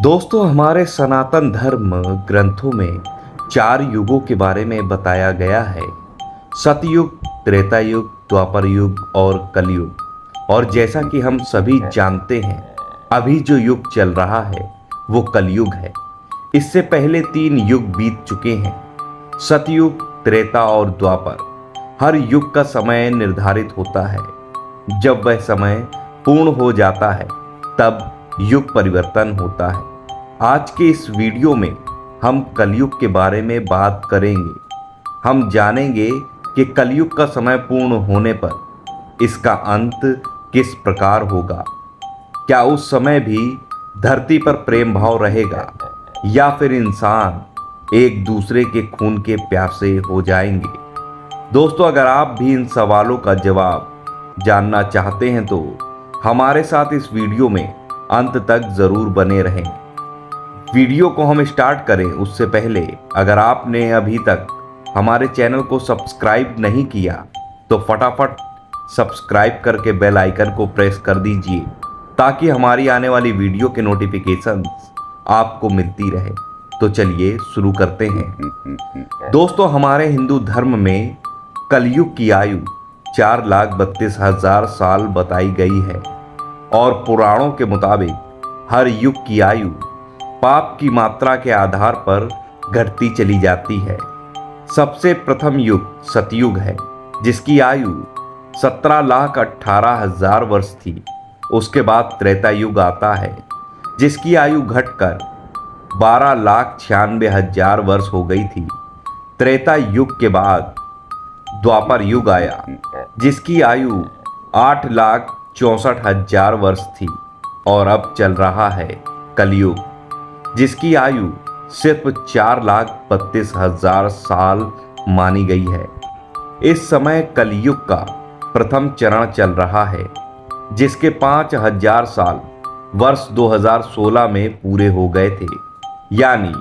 दोस्तों, हमारे सनातन धर्म ग्रंथों में 4 युगों के बारे में बताया गया है। सतयुग, त्रेता युग, द्वापर युग और कलयुग। और जैसा कि हम सभी जानते हैं, अभी जो युग चल रहा है वो कलयुग है। इससे पहले 3 युग बीत चुके हैं, सतयुग, त्रेता और द्वापर। हर युग का समय निर्धारित होता है। जब वह समय पूर्ण हो जाता है तब युग परिवर्तन होता है। आज के इस वीडियो में हम कलयुग के बारे में बात करेंगे। हम जानेंगे कि कलयुग का समय पूर्ण होने पर इसका अंत किस प्रकार होगा। क्या उस समय भी धरती पर प्रेम भाव रहेगा या फिर इंसान एक दूसरे के खून के प्यासे हो जाएंगे। दोस्तों, अगर आप भी इन सवालों का जवाब जानना चाहते हैं तो हमारे साथ इस वीडियो में अंत तक जरूर बने रहें। वीडियो को हम स्टार्ट करें उससे पहले अगर आपने अभी तक हमारे चैनल को सब्सक्राइब नहीं किया तो फटाफट सब्सक्राइब करके बेल आइकन को प्रेस कर दीजिए ताकि हमारी आने वाली वीडियो के नोटिफिकेशंस आपको मिलती रहे। तो चलिए शुरू करते हैं। दोस्तों, हमारे हिंदू धर्म में कलयुग की आयु 4,32,000 साल बताई गई है और पुराणों के मुताबिक हर युग की आयु पाप की मात्रा के आधार पर घटती चली जाती है। सबसे प्रथम युग सतयुग है, जिसकी आयु 17,18,000 वर्ष थी। उसके बाद त्रेता युग आता है, जिसकी आयु घटकर 12,96,000 वर्ष हो गई थी। त्रेता युग के बाद द्वापर युग आया, जिसकी आयु 8,64,000 वर्ष थी। और अब चल रहा है कलयुग, जिसकी आयु सिर्फ 4,32,000 साल मानी गई है। इस समय कलयुग का प्रथम चरण चल रहा है, जिसके 5,000 साल वर्ष 2016 में पूरे हो गए थे। यानी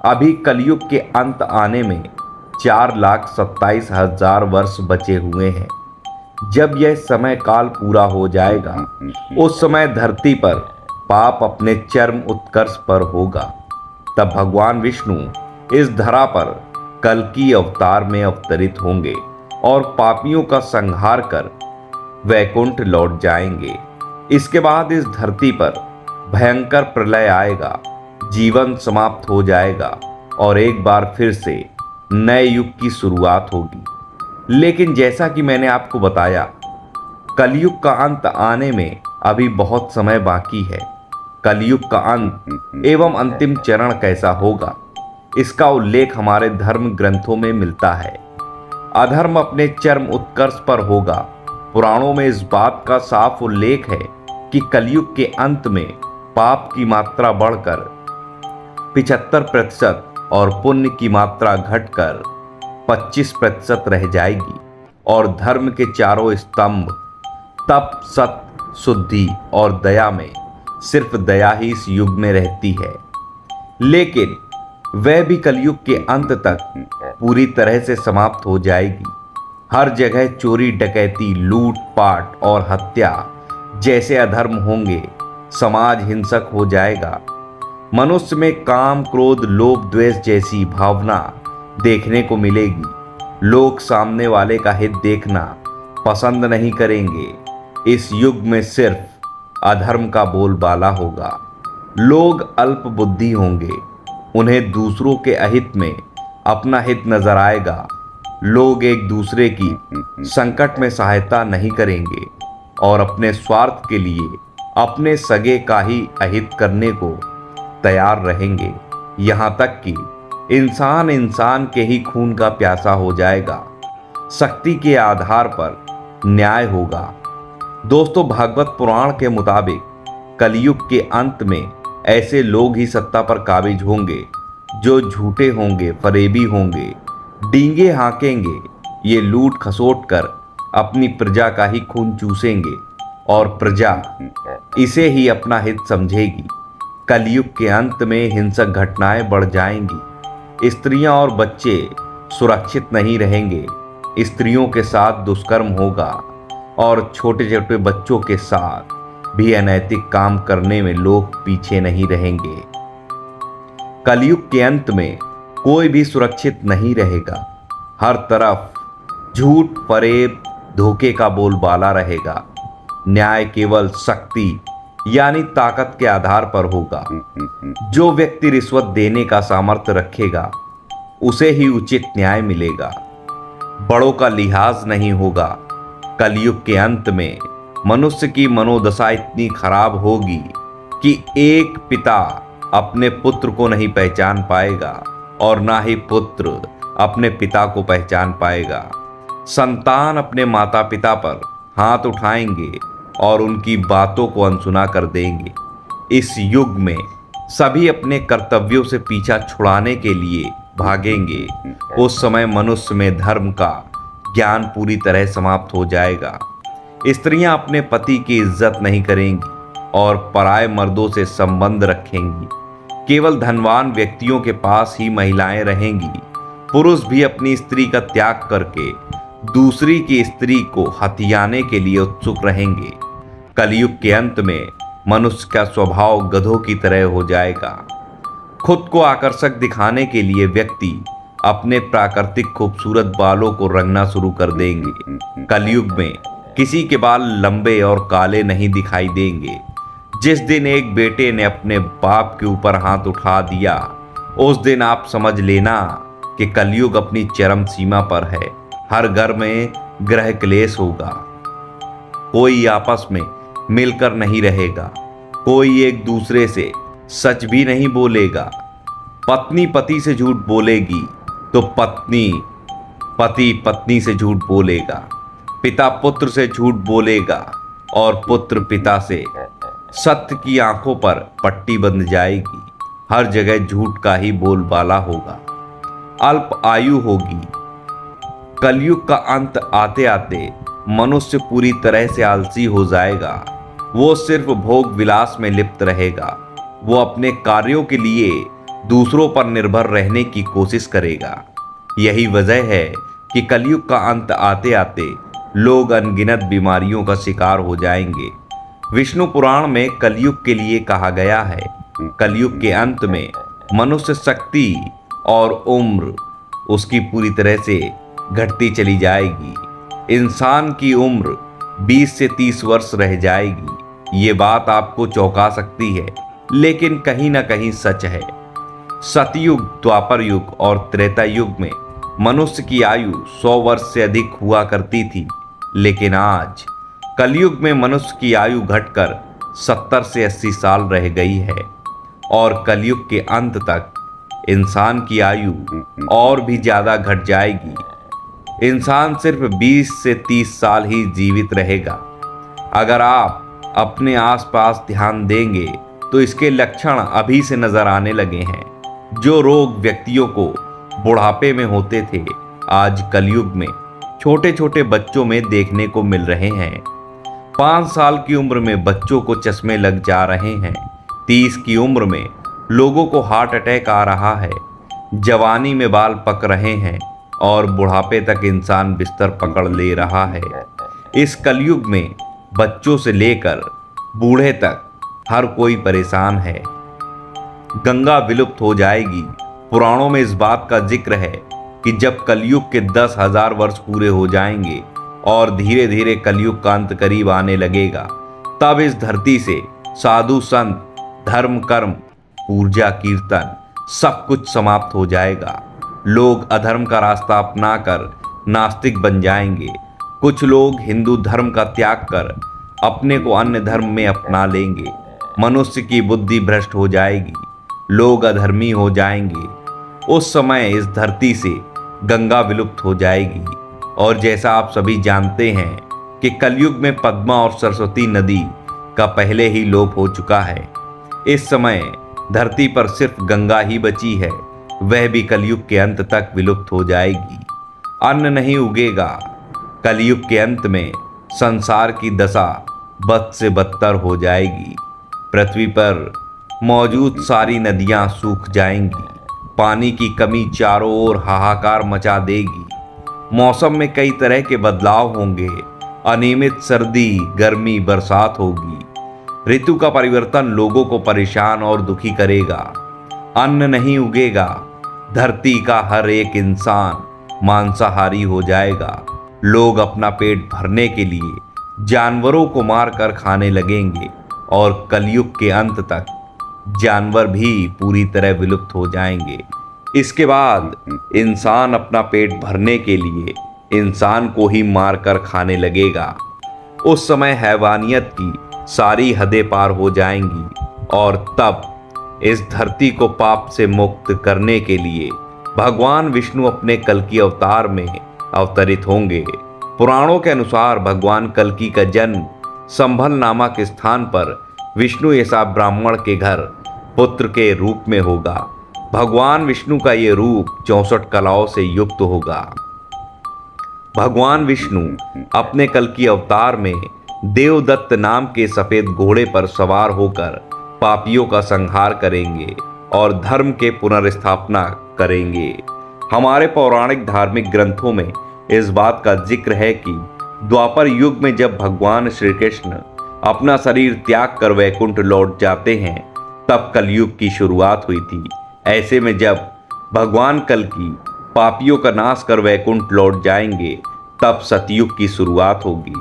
अभी कलयुग के अंत आने में 4,27,000 वर्ष बचे हुए हैं। जब यह समय काल पूरा हो जाएगा, उस समय धरती पर पाप अपने चरम उत्कर्ष पर होगा। तब भगवान विष्णु इस धरा पर कल्कि अवतार में अवतरित होंगे और पापियों का संहार कर वैकुंठ लौट जाएंगे। इसके बाद इस धरती पर भयंकर प्रलय आएगा, जीवन समाप्त हो जाएगा और एक बार फिर से नए युग की शुरुआत होगी। लेकिन जैसा कि मैंने आपको बताया, कलयुग का अंत आने में अभी बहुत समय बाकी है। कलयुग का अंत एवं अंतिम चरण कैसा होगा, इसका उल्लेख हमारे धर्म ग्रंथों में मिलता है। अधर्म अपने चरम उत्कर्ष पर होगा। पुराणों में इस बात का साफ उल्लेख है कि कलयुग के अंत में पाप की मात्रा बढ़कर 75% और पुण्य की मात्रा घटकर 25% रह जाएगी और धर्म के चारों स्तंभ तप, सत्य, शुद्धि और दया में सिर्फ दया ही इस युग में रहती है। लेकिन वह भी कलयुग के अंत तक पूरी तरह से समाप्त हो जाएगी। हर जगह चोरी, डकैती, लूट पाट और हत्या जैसे अधर्म होंगे। समाज हिंसक हो जाएगा। मनुष्य में काम, क्रोध, लोभ, द्वेष जैसी भावना देखने को मिलेगी। लोग सामने वाले का हित देखना पसंद नहीं करेंगे। इस युग में सिर्फ अधर्म का बोलबाला होगा। लोग अल्प बुद्धि होंगे। उन्हें दूसरों के अहित में अपना हित नजर आएगा। लोग एक दूसरे की संकट में सहायता नहीं करेंगे और अपने स्वार्थ के लिए अपने सगे का ही अहित करने को तैयार रहेंगे। यहाँ तक कि इंसान के ही खून का प्यासा हो जाएगा। शक्ति के आधार पर न्याय होगा। दोस्तों, भागवत पुराण के मुताबिक कलयुग के अंत में ऐसे लोग ही सत्ता पर काबिज होंगे जो झूठे होंगे, फरेबी होंगे, डींगे हाँकेंगे। ये लूट खसोट कर अपनी प्रजा का ही खून चूसेंगे और प्रजा इसे ही अपना हित समझेगी। कलयुग के अंत में हिंसक घटनाएं बढ़ जाएंगी। स्त्रियां और बच्चे सुरक्षित नहीं रहेंगे। स्त्रियों के साथ दुष्कर्म होगा और छोटे छोटे बच्चों के साथ भी अनैतिक काम करने में लोग पीछे नहीं रहेंगे। कलयुग के अंत में कोई भी सुरक्षित नहीं रहेगा। हर तरफ झूठ, फरेब, धोखे का बोलबाला रहेगा। न्याय केवल शक्ति यानी ताकत के आधार पर होगा। जो व्यक्ति रिश्वत देने का सामर्थ्य रखेगा उसे ही उचित न्याय मिलेगा। बड़ों का लिहाज नहीं होगा। कलयुग के अंत में मनुष्य की मनोदशा इतनी खराब होगी कि एक पिता अपने पुत्र को नहीं पहचान पाएगा और ना ही पुत्र अपने पिता को पहचान पाएगा। संतान अपने माता पिता पर हाथ उठाएंगे और उनकी बातों को अनसुना कर देंगे। इस युग में सभी अपने कर्तव्यों से पीछा छुड़ाने के लिए भागेंगे। उस समय मनुष्य में धर्म का ज्ञान पूरी तरह समाप्त हो जाएगा। स्त्रियां अपने पति की इज्जत नहीं करेंगी और पराये मर्दों से संबंध रखेंगी। केवल धनवान व्यक्तियों के पास ही महिलाएं रहेंगी। पुरुष भी अपनी स्त्री का त्याग करके दूसरी की स्त्री को हथियाने के लिए उत्सुक रहेंगे। कलयुग के अंत में मनुष्य का स्वभाव गधों की तरह हो जाएगा। खुद को आकर्षक दिखाने के लिए व्यक्ति अपने प्राकृतिक खूबसूरत बालों को रंगना शुरू कर देंगे। कलयुग में किसी के बाल लंबे और काले नहीं दिखाई देंगे। जिस दिन एक बेटे ने अपने बाप के ऊपर हाथ उठा दिया, उस दिन आप समझ लेना कि कलयुग अपनी चरम सीमा पर है। हर घर में गृह क्लेश होगा। कोई आपस में मिलकर नहीं रहेगा। कोई एक दूसरे से सच भी नहीं बोलेगा। पत्नी पति से झूठ बोलेगी तो पत्नी पति पत्नी से झूठ बोलेगा। पिता पुत्र से झूठ बोलेगा और पुत्र पिता से। सत्य की आंखों पर पट्टी बंध जाएगी। हर जगह झूठ का ही बोलबाला होगा। अल्प आयु होगी। कलयुग का अंत आते आते मनुष्य पूरी तरह से आलसी हो जाएगा। वो सिर्फ भोग विलास में लिप्त रहेगा। वो अपने कार्यों के लिए दूसरों पर निर्भर रहने की कोशिश करेगा। यही वजह है कि कलयुग का अंत आते आते लोग अनगिनत बीमारियों का शिकार हो जाएंगे। विष्णु पुराण में कलयुग के लिए कहा गया है, कलयुग के अंत में मनुष्य शक्ति और उम्र उसकी पूरी तरह से घटती चली जाएगी। इंसान की उम्र 20 से 30 वर्ष रह जाएगी। ये बात आपको चौंका सकती है, लेकिन कहीं ना कहीं सच है। सतयुग, द्वापर युग और त्रेता युग में मनुष्य की आयु 100 वर्ष से अधिक हुआ करती थी, लेकिन आज कलयुग में मनुष्य की आयु घटकर 70 से 80 साल रह गई है। और कलयुग के अंत तक इंसान की आयु और भी ज़्यादा घट जाएगी। इंसान सिर्फ 20 से 30 साल ही जीवित रहेगा। अगर आप अपने आसपास ध्यान देंगे तो इसके लक्षण अभी से नजर आने लगे हैं। जो रोग व्यक्तियों को बुढ़ापे में होते थे, आज कलयुग में छोटे छोटे बच्चों में देखने को मिल रहे हैं। 5 साल की उम्र में बच्चों को चश्मे लग जा रहे हैं। 30 की उम्र में लोगों को हार्ट अटैक आ रहा है। जवानी में बाल पक रहे हैं और बुढ़ापे तक इंसान बिस्तर पकड़ ले रहा है। इस कलयुग में बच्चों से लेकर बूढ़े तक हर कोई परेशान है। गंगा विलुप्त हो जाएगी। पुराणों में इस बात का जिक्र है कि जब कलयुग के 10,000 वर्ष पूरे हो जाएंगे और धीरे धीरे कलयुग का अंत करीब आने लगेगा, तब इस धरती से साधु संत, धर्म, कर्म, पूजा, कीर्तन सब कुछ समाप्त हो जाएगा। लोग अधर्म का रास्ता अपनाकर नास्तिक बन जाएंगे। कुछ लोग हिंदू धर्म का त्याग कर अपने को अन्य धर्म में अपना लेंगे। मनुष्य की बुद्धि भ्रष्ट हो जाएगी। लोग अधर्मी हो जाएंगे। उस समय इस धरती से गंगा विलुप्त हो जाएगी। और जैसा आप सभी जानते हैं कि कलयुग में पद्मा और सरस्वती नदी का पहले ही लोप हो चुका है। इस समय धरती पर सिर्फ गंगा ही बची है। वह भी कलयुग के अंत तक विलुप्त हो जाएगी। अन्न नहीं उगेगा। कलयुग के अंत में संसार की दशा बद से बदतर हो जाएगी। पृथ्वी पर मौजूद सारी नदियां सूख जाएंगी। पानी की कमी चारों ओर हाहाकार मचा देगी। मौसम में कई तरह के बदलाव होंगे। अनियमित सर्दी, गर्मी, बरसात होगी। ऋतु का परिवर्तन लोगों को परेशान और दुखी करेगा। अन्न नहीं उगेगा, धरती का हर एक इंसान मांसाहारी हो जाएगा। लोग अपना पेट भरने के लिए जानवरों को मारकर खाने लगेंगे और कलयुग के अंत तक जानवर भी पूरी तरह विलुप्त हो जाएंगे। इसके बाद इंसान अपना पेट भरने के लिए इंसान को ही मारकर खाने लगेगा। उस समय हैवानियत की सारी हदें पार हो जाएंगी और तब इस धरती को पाप से मुक्त करने के लिए भगवान विष्णु अपने कल्कि अवतार में अवतरित होंगे। पुराणों के अनुसार भगवान कल्कि का जन्म संभल नामक स्थान पर विष्णु ऐसा ब्राह्मण के घर पुत्र के रूप में होगा। भगवान विष्णु का ये रूप 64 कलाओं से युक्त होगा। भगवान विष्णु अपने कल्कि अवतार में देवदत्त नाम के सफेद घोड़े पर सवार होकर पापियों का संहार करेंगे और धर्म के पुनर्स्थापना करेंगे। हमारे पौराणिक धार्मिक ग्रंथों में इस बात का जिक्र है कि द्वापर युग में जब भगवान श्री कृष्ण अपना शरीर त्याग कर वैकुंठ लौट जाते हैं तब कलयुग की शुरुआत हुई थी। ऐसे में जब भगवान कल्कि पापियों का नाश कर वैकुंठ लौट जाएंगे तब सतयुग की शुरुआत होगी।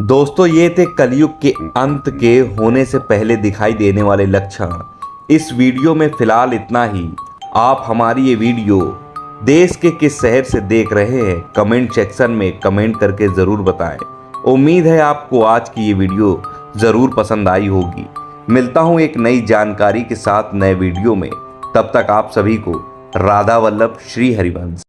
दोस्तों, ये थे कलयुग के अंत के होने से पहले दिखाई देने वाले लक्षण। इस वीडियो में फिलहाल इतना ही। आप हमारी ये वीडियो देश के किस शहर से देख रहे हैं कमेंट सेक्शन में कमेंट करके ज़रूर बताएं। उम्मीद है आपको आज की ये वीडियो ज़रूर पसंद आई होगी। मिलता हूँ एक नई जानकारी के साथ नए वीडियो में। तब तक आप सभी को राधा वल्लभ श्री हरिवंश।